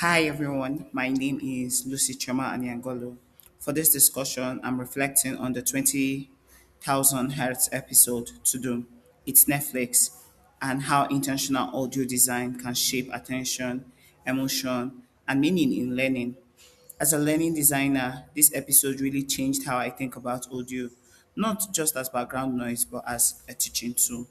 Hi everyone, my name is Lucy Choma Anyangolo. For this discussion, I'm reflecting on the 20,000 Hertz episode Tudum, It's Netflix, and how intentional audio design can shape attention, emotion, and meaning in learning. As a learning designer, this episode really changed how I think about audio, not just as background noise, but as a teaching tool.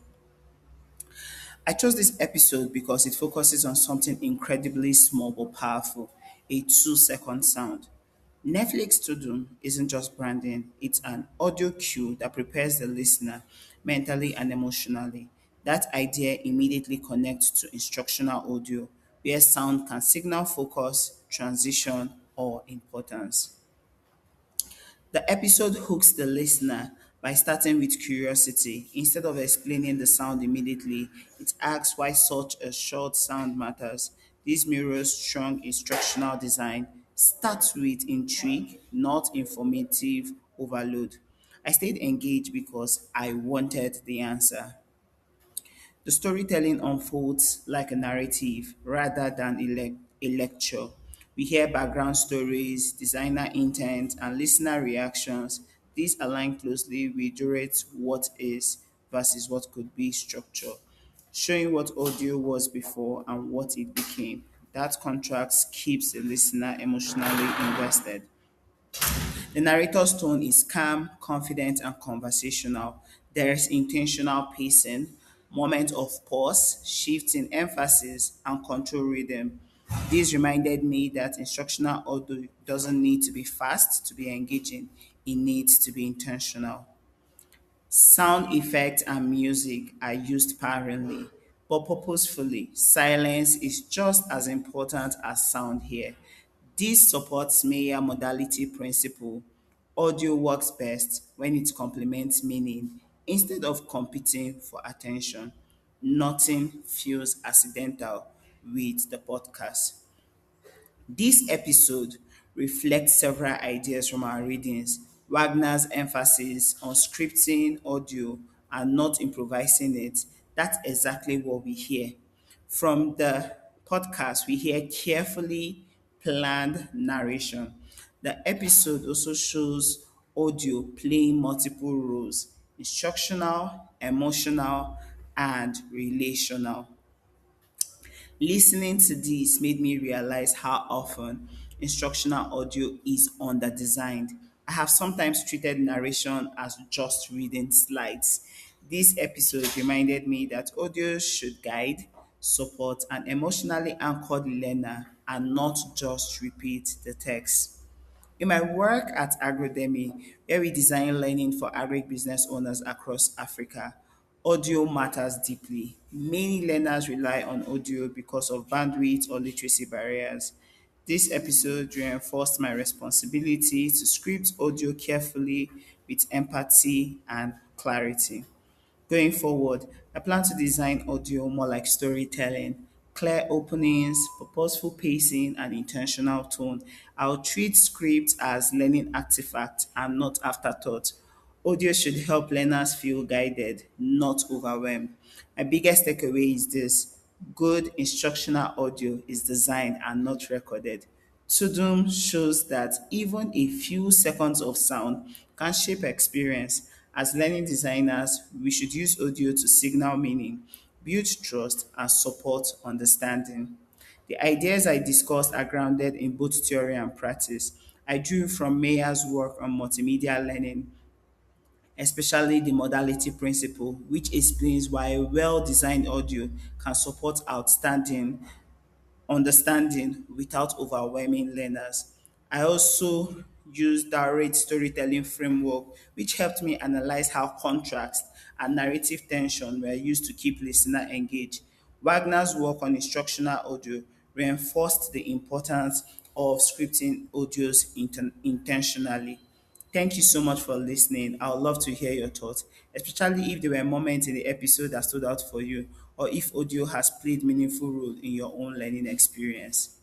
I chose this episode because it focuses on something incredibly small but powerful, a 2-second sound. Netflix Tudum isn't just branding, it's an audio cue that prepares the listener mentally and emotionally. That idea immediately connects to instructional audio, where sound can signal focus, transition, or importance. The episode hooks the listener by starting with curiosity. Instead of explaining the sound immediately, it asks why such a short sound matters. This mirrors strong instructional design. Starts with intrigue, not informative overload. I stayed engaged because I wanted the answer. The storytelling unfolds like a narrative rather than a lecture. We hear background stories, designer intent, and listener reactions. These align closely with Duret's what is versus what could be structure, showing what audio was before and what it became. That contrast keeps the listener emotionally invested. The narrator's tone is calm, confident, and conversational. There is intentional pacing, moment of pause, shift in emphasis, and control rhythm. This reminded me that instructional audio doesn't need to be fast to be engaging, it needs to be intentional. Sound effects and music are used sparingly, but purposefully. Silence is just as important as sound here. This supports Mayer modality principle. Audio works best when it complements meaning instead of competing for attention. Nothing feels accidental with the podcast. This episode reflects several ideas from our readings. Wagner's emphasis on scripting audio and not improvising it. That's exactly what we hear. From the podcast, we hear carefully planned narration. The episode also shows audio playing multiple roles: instructional, emotional, and relational. Listening to this made me realize how often instructional audio is under-designed. I have sometimes treated narration as just reading slides. This episode reminded me that audio should guide, support, and emotionally anchor the learner and not just repeat the text. In my work at Agrodemy, where we design learning for agribusiness owners across Africa, audio matters deeply. Many learners rely on audio because of bandwidth or literacy barriers. This episode reinforced my responsibility to script audio carefully with empathy and clarity. Going forward, I plan to design audio more like storytelling, clear openings, purposeful pacing, and intentional tone. I'll treat scripts as learning artifacts and not afterthought. Audio should help learners feel guided, not overwhelmed. My biggest takeaway is this: good instructional audio is designed and not recorded. Tudum shows that even a few seconds of sound can shape experience. As learning designers, we should use audio to signal meaning, build trust, and support understanding. The ideas I discussed are grounded in both theory and practice. I drew from Mayer's work on multimedia learning, especially the modality principle, which explains why well designed audio can support outstanding understanding without overwhelming learners. I also used direct storytelling framework, which helped me analyze how contrast and narrative tension were used to keep listener engaged. Wagner's work on instructional audio reinforced the importance of scripting audios intentionally. Thank you so much for listening. I would love to hear your thoughts, especially if there were moments in the episode that stood out for you, or if audio has played meaningful role in your own learning experience.